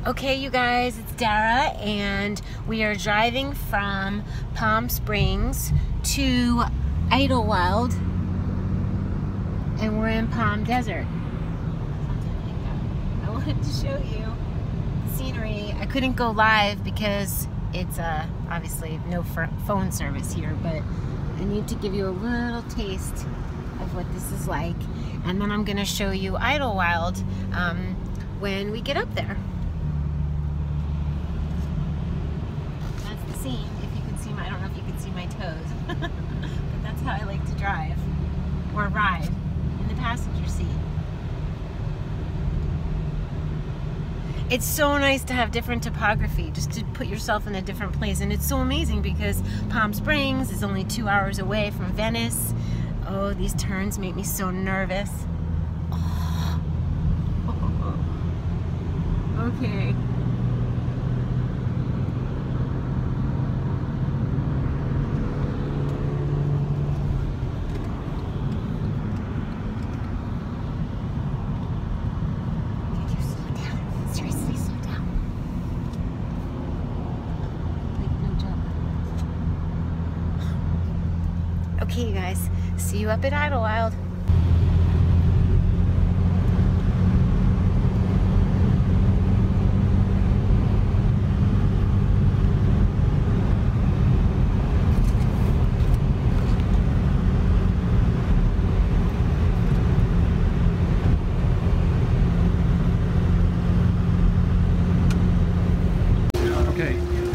Okay, you guys, it's Dara, and we are driving from Palm Springs to Idyllwild, and we're in Palm Desert. I wanted to show you the scenery. I couldn't go live because it's obviously no phone service here, but I need to give you a little taste of what this is like, and then I'm going to show you Idyllwild when we get up there. Scene, if you can see my, I don't know if you can see my toes, but that's how I like to drive or ride in the passenger seat. It's so nice to have different topography, just to put yourself in a different place, and it's so amazing because Palm Springs is only 2 hours away from Venice. Oh, these turns make me so nervous. Oh. Okay. Okay, you guys, see you up at Idyllwild.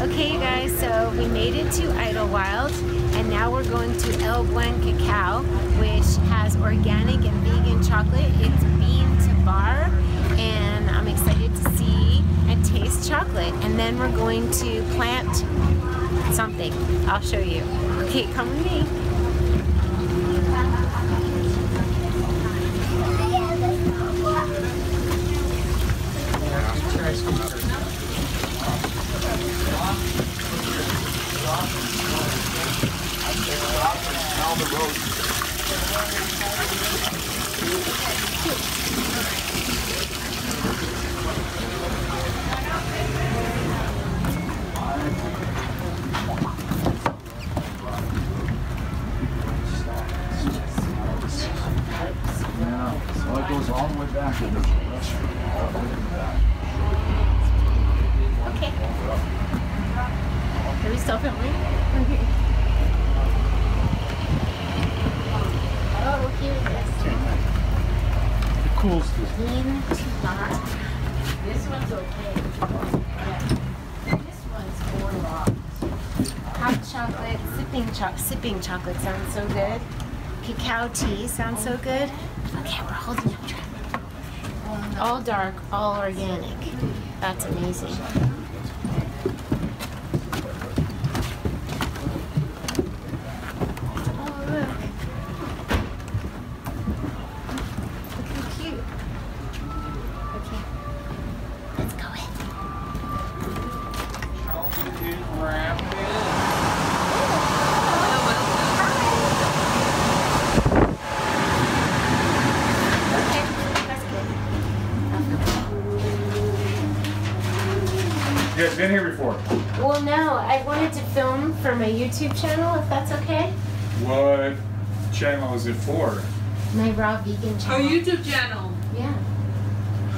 Okay, you guys, so we made it to Idyllwild, and now we're going to Buen Cacao, which has organic and vegan chocolate. It's bean to bar, and I'm excited to see and taste chocolate. And then we're going to plant something. I'll show you. Okay, come with me. So it goes all the way back to the Okay. Are we still filming? Okay. Oh, here it is. The coolest. Bean to bar. This one's okay. Yeah. This one's $4. Hot chocolate, sipping chocolate sounds so good. Cacao tea sounds so good. Okay, we're holding up traffic. All dark, all organic. That's amazing. Oh, look. Look how cute. Okay, let's go in. You guys been here before? Well, no, I wanted to film for my YouTube channel, if that's okay. What channel is it for? My raw vegan channel. Oh, YouTube channel. Yeah.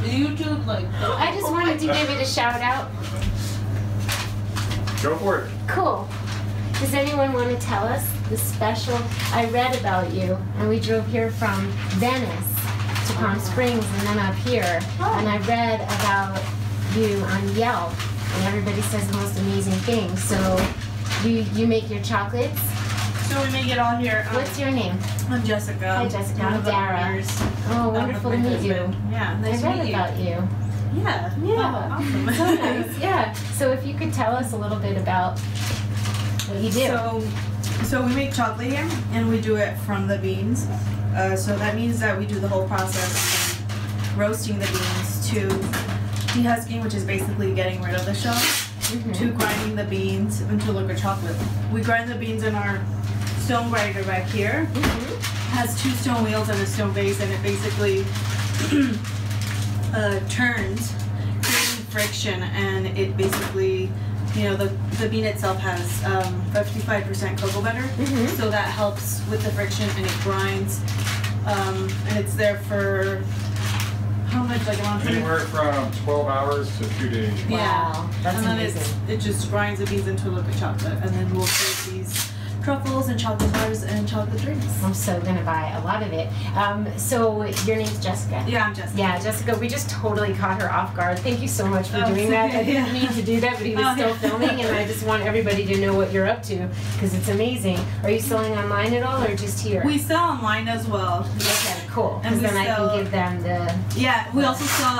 YouTube, like. I just wanted to give it a shout out. Go for it. Cool. Does anyone want to tell us the special? I read about you, and we drove here from Venice to Palm Springs and then up here, and I read about you on Yelp, and everybody says the most amazing things. So you make your chocolates? So we make it all here. What's your name? I'm Jessica. Hi, Jessica. I'm Dara. Oh, wonderful to meet you. Yeah, nice to I read meet you. about you. Yeah. Yeah. Oh, awesome. So nice. Yeah. So if you could tell us a little bit about what you do. So we make chocolate here, and we do it from the beans. So that means that we do the whole process from roasting the beans to dehusking, which is basically getting rid of the shell, to grinding the beans into liquid chocolate. We grind the beans in our stone grinder back here. Has 2 stone wheels and a stone base, and it basically turns, creating friction, and it basically, you know, the bean itself has 55% cocoa butter, so that helps with the friction, and it grinds, and it's there for how much, like around anywhere from 12 hours to 2 days. Yeah, Wow, that's and then amazing. it just grinds the beans into liquid chocolate, and then we'll create these truffles and chocolate bars and chocolate drinks. I'm so gonna buy a lot of it. So your name's Jessica. Yeah, I'm Jessica. Yeah, Jessica, we just totally caught her off guard. Thank you so much for Oh, doing it's that. okay, I didn't yeah. mean to do that, but he was still filming, and I just want everybody to know what you're up to because it's amazing. Are you selling online at all or just here? We sell online as well. Okay, cool. And Because we then I sell- can give them the... Yeah, we also sell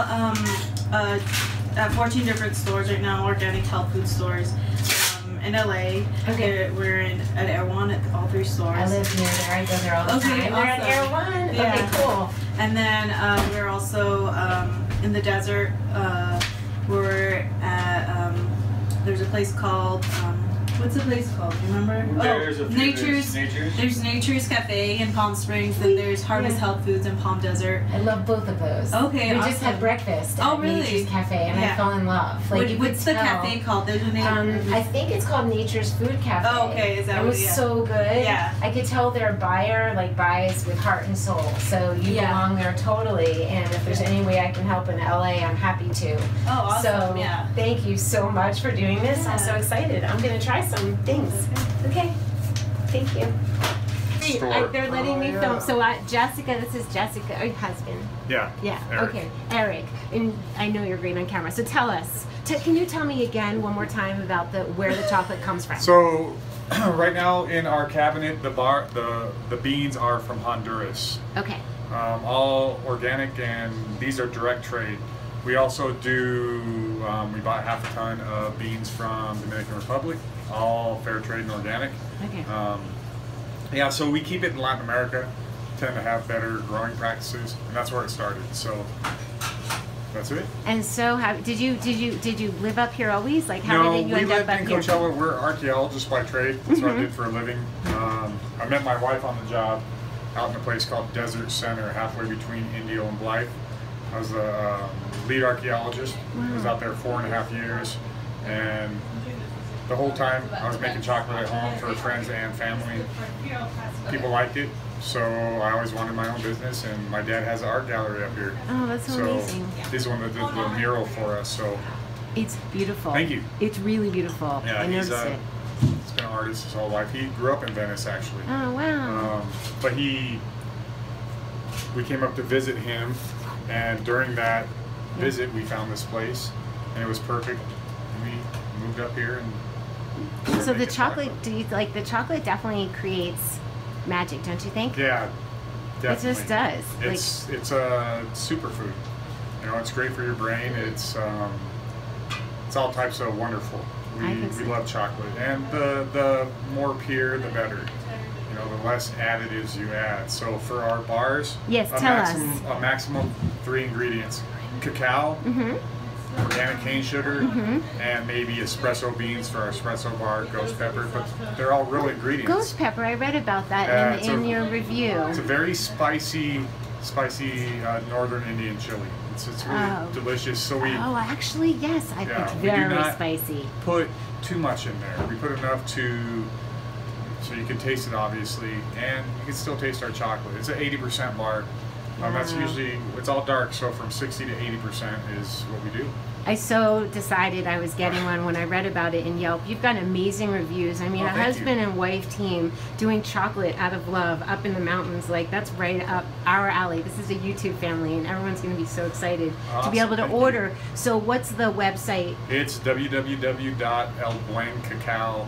at 14 different stores right now, organic health food stores. In LA, Okay. we're at Air One at all 3 stores. I live near there. I go there all the Okay, time. They're at awesome. Air One? Yeah. Okay, cool. And then we're also in the desert. We're at there's a place called what's the place called? Do you remember? There's a few. Nature's. There's Nature's Cafe in Palm Springs. Then there's Harvest Yeah. Health Foods in Palm Desert. I love both of those. Okay, We just had awesome. breakfast Oh, at really? Nature's Cafe, and I Yeah. fell in love. Like, you could What's the tell. cafe called? There's a name. I think it's called Nature's Food Cafe. Oh, okay, is that it what was it is? so good. Yeah. I could tell their buyer buys with heart and soul. So you Yeah. belong there totally. And if there's any way I can help in LA, I'm happy to. Oh, awesome. So Yeah. thank you so much for doing this. I'm so Yeah. excited. I'm gonna try some things. Okay. Thank you. Store. They're letting me Oh, film. yeah. So Jessica, this is Jessica, your husband. Yeah. Yeah. Eric. Okay, Eric. And I know you're great on camera. So tell us. Can you tell me again one more time about where the chocolate comes from? So right now in our cabinet, the beans are from Honduras. Okay. All organic, and these are direct trade. We also do, we bought half a ton of beans from Dominican Republic, all fair trade and organic. Okay. Yeah, so we keep it in Latin America, tend to have better growing practices, and that's where it started. So that's it. And so, did you live up here always? Like, how did you we end up lived up in here? Coachella. We're archaeologists by trade. That's what I did for a living. I met my wife on the job out in a place called Desert Center, halfway between Indio and Blythe. I was the lead archaeologist. I was out there 4.5 years, and the whole time I was making chocolate at home for friends and family. People liked it, so I always wanted my own business, and my dad has an art gallery up here. Oh, that's so amazing. He's the one that did the mural for us, so It's beautiful. Thank you. It's really beautiful. yeah, I noticed it. he's been an artist his whole life. He grew up in Venice, actually. Oh, wow. But we came up to visit him, and during that visit we found this place, and it was perfect. And we moved up here and started So the making chocolate, do you like the chocolate definitely creates magic, don't you think? Yeah, definitely. It just does. It's a superfood. You know, it's great for your brain. It's all types of wonderful. I think so. We love chocolate, and the more pure, the better. You know, the less additives you add. So for our bars, Yes, a tell us. maximum 3 ingredients: cacao, organic cane sugar, and maybe espresso beans for our espresso bar, ghost pepper. But they're all real ingredients. Ghost pepper, I read about that Yeah, in your review. It's a very spicy northern Indian chili. It's really delicious. So we Oh, actually, yes. It's we do very not spicy. put too much in there. We put enough so you can taste it, obviously, and you can still taste our chocolate. It's an 80% bar. That's Wow. usually, it's all dark, so from 60 to 80% is what we do. I so decided I was getting one when I read about it in Yelp. You've got amazing reviews. I mean, Oh, a thank husband and wife team doing chocolate out of love up in the mountains. Like, that's right up our alley. This is a YouTube family, and everyone's going to be so excited to be Awesome, able to thank you. order. So what's the website? It's www.elbuencacao.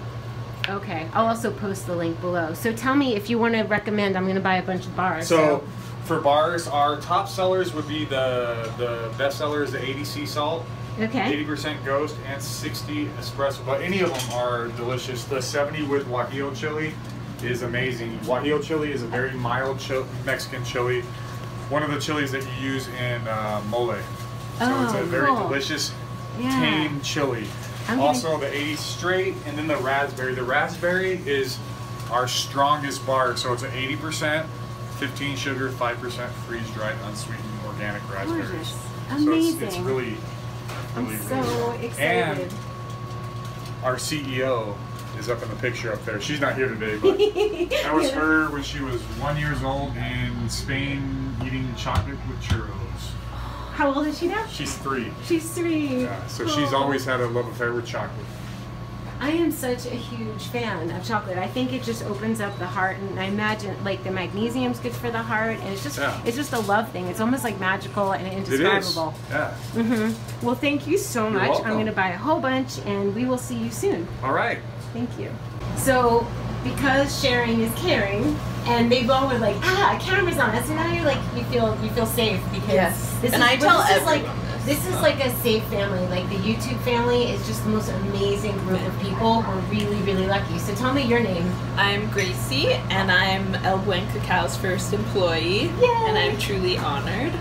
Okay, I'll also post the link below. So tell me if you want to recommend. I'm going to buy a bunch of bars. So for bars, our top sellers would be the best seller is the 80 sea salt. Okay. 80% ghost and 60 espresso, but any of them are delicious. The 70 with guajillo chili is amazing. Guajillo chili is a very mild Mexican chili. One of the chilies that you use in mole. So it's a very cool. delicious, Yeah. tame chili. Also the 80 straight, and then the raspberry. The raspberry is our strongest bar, so it's an 80%, 15 sugar, 5% freeze-dried, unsweetened organic raspberries. Gorgeous. So Amazing. it's really really, I'm really so well. excited. And our CEO is up in the picture up there. She's not here today, but that was her when she was 1 year old in Spain eating chocolate with churros. How old is she now? She's 3. She's 3. Yeah, so she's always had a love affair with chocolate. I am such a huge fan of chocolate. I think it just opens up the heart, and I imagine like the magnesium's good for the heart, and it's just a love thing. It's almost like magical and indescribable. It is. Yeah. Well, thank you so much. welcome. I'm going to buy a whole bunch, and we will see you soon. All right. Thank you. So, because sharing is caring, and they both were like, camera's on us, and now you're like, you feel safe because this and is, I tell this is everyone. like. This is like a safe family. Like the YouTube family is just the most amazing group of people. We're really, really lucky. So tell me your name. I'm Gracie, and I'm El Buen Cacao's first employee, Yay! and I'm truly honored.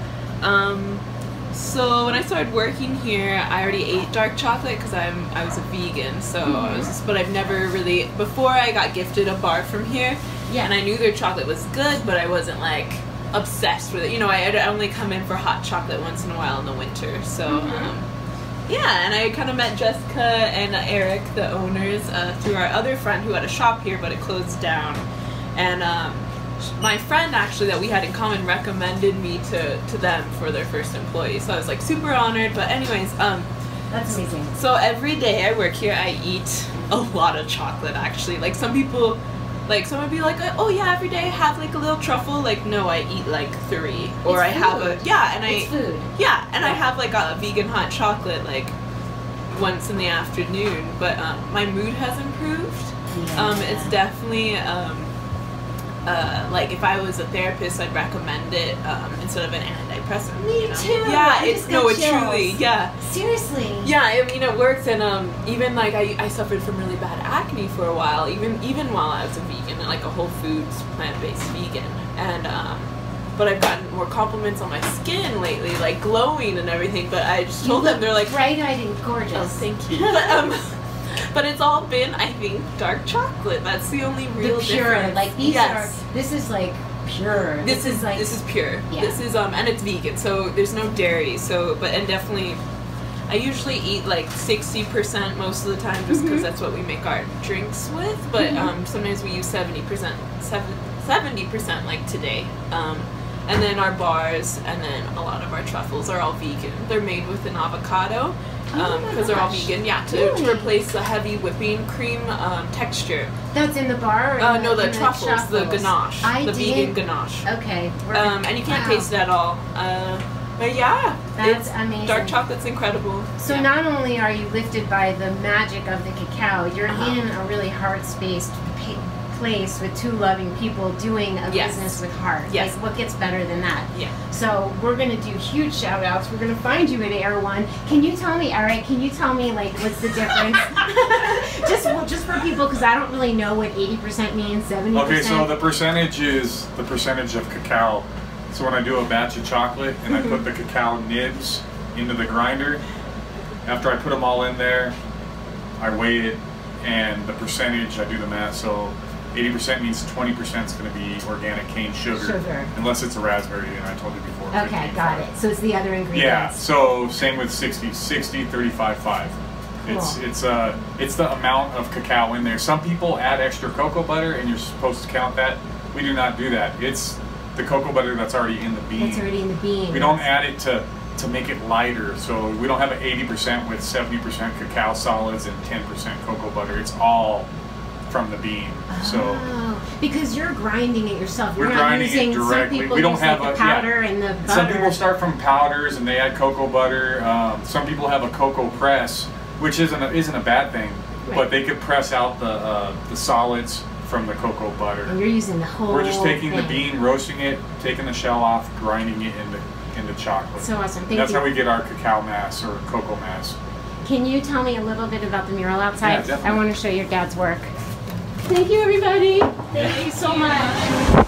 So when I started working here, I already ate dark chocolate because I was a vegan. So but I've never really, before I got gifted a bar from here, and I knew their chocolate was good, but I wasn't like obsessed with it. You know, I'd only come in for hot chocolate once in a while in the winter. So yeah, and I kind of met Jessica and Eric, the owners, through our other friend who had a shop here, but it closed down. And my friend actually that we had in common recommended me to them for their first employee. So I was like super honored. But anyways, That's amazing. so every day I work here, I eat a lot of chocolate actually. Like some people, like someone would be like, oh yeah, every day I have like a little truffle. Like no, I eat like 3, or I have a It's food. I have like a vegan hot chocolate like once in the afternoon. But my mood has improved. It's definitely like if I was a therapist, I'd recommend it instead of an antidepressant. Me you know? too. Yeah, I it's just got it truly, chills. yeah. Seriously. Yeah, I mean it works, and even like I suffered from really bad acne for a while, even while I was a vegan, like a whole foods plant-based vegan, and but I've gotten more compliments on my skin lately, like glowing and everything. But I just told them, they're like bright-eyed and gorgeous. oh, thank you. But it's all been, I think, dark chocolate. That's the only real the pure, difference. like these Yes. are. This is like pure. This is pure. Yeah. This is and it's vegan, so there's no dairy. So, but and definitely, I usually eat like 60% most of the time, just because that's what we make our drinks with. But sometimes we use 70%, 70% like today. And then our bars, and then a lot of our truffles are all vegan. They're made with an avocado. Because they're all vegan, to replace the heavy whipping cream texture. That's in the bar? Or No, the in truffles, the ganache, vegan ganache. Okay. And you can't taste it at all. But yeah, That's amazing. Dark chocolate's incredible. So not only are you lifted by the magic of the cacao, you're in a really heart-spaced place with 2 loving people doing a business with heart. Yes. Like, what gets better than that? Yeah. So we're going to do huge shout-outs. We're going to find you at Air One. Can you tell me, Eric, like, what's the difference? just for people, because I don't really know what 80% means, 70%. Okay, so the percentage is the percentage of cacao. So when I do a batch of chocolate and I put the cacao nibs into the grinder, after I put them all in there, I weigh it, and the percentage, I do the math, so 80% means 20% is going to be organic cane sugar, unless it's a raspberry, and I told you before. Okay, got it. So it's the other ingredients. Yeah, so same with 60, 35, 5. It's the amount of cacao in there. Some people add extra cocoa butter, and you're supposed to count that. We do not do that. It's the cocoa butter that's already in the bean. That's already in the bean. We don't add it to make it lighter. So we don't have an 80% with 70% cacao solids and 10% cocoa butter. It's all from the bean. Because you're grinding it yourself. We're grinding it directly. We don't have the powder and the butter. Some people start from powders and they add cocoa butter. Some people have a cocoa press, which isn't a bad thing, but they could press out the solids from the cocoa butter. And you're using the whole We're just taking thing. the bean, roasting it, taking the shell off, grinding it into chocolate. So awesome. That's how we get our cacao mass or cocoa mass. Can you tell me a little bit about the mural outside? Yeah, definitely. I want to show your dad's work. Thank you, everybody. Thank you so much.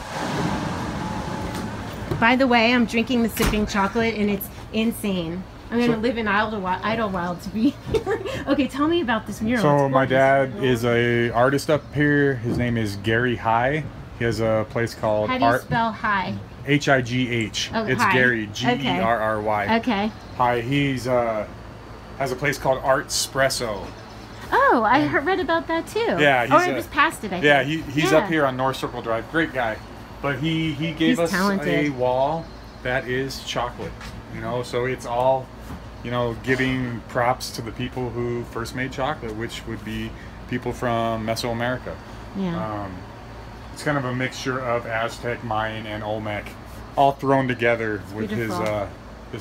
By the way, I'm drinking the sipping chocolate, and it's insane. I'm going to live in Idyllwild to be here. Okay, tell me about this mural. So my dad is a artist up here. His name is Gary High. He has a place called How do you spell High? H-I-G-H. Oh, it's High. Gary, G-E-R-R-Y. Okay. High. He's has a place called Art Espresso. Oh, I read about that too. Yeah, or I just passed it. I think. Yeah, he's up here on North Circle Drive. Great guy, but he gave us talented. a wall that is chocolate. You know, so it's all, you know, giving props to the people who first made chocolate, which would be people from Mesoamerica. Yeah. It's kind of a mixture of Aztec, Mayan, and Olmec, all thrown together with his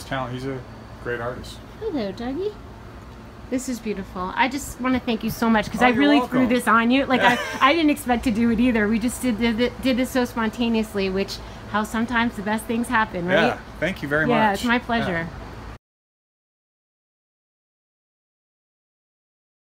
talent. He's a great artist. Hello, Dougie. This is beautiful. I just want to thank you so much because Oh, I you're really welcome. threw this on you. Like I didn't expect to do it either. We just did this so spontaneously, which how sometimes the best things happen, right? Yeah, thank you very much. Yeah, it's my pleasure. Yeah.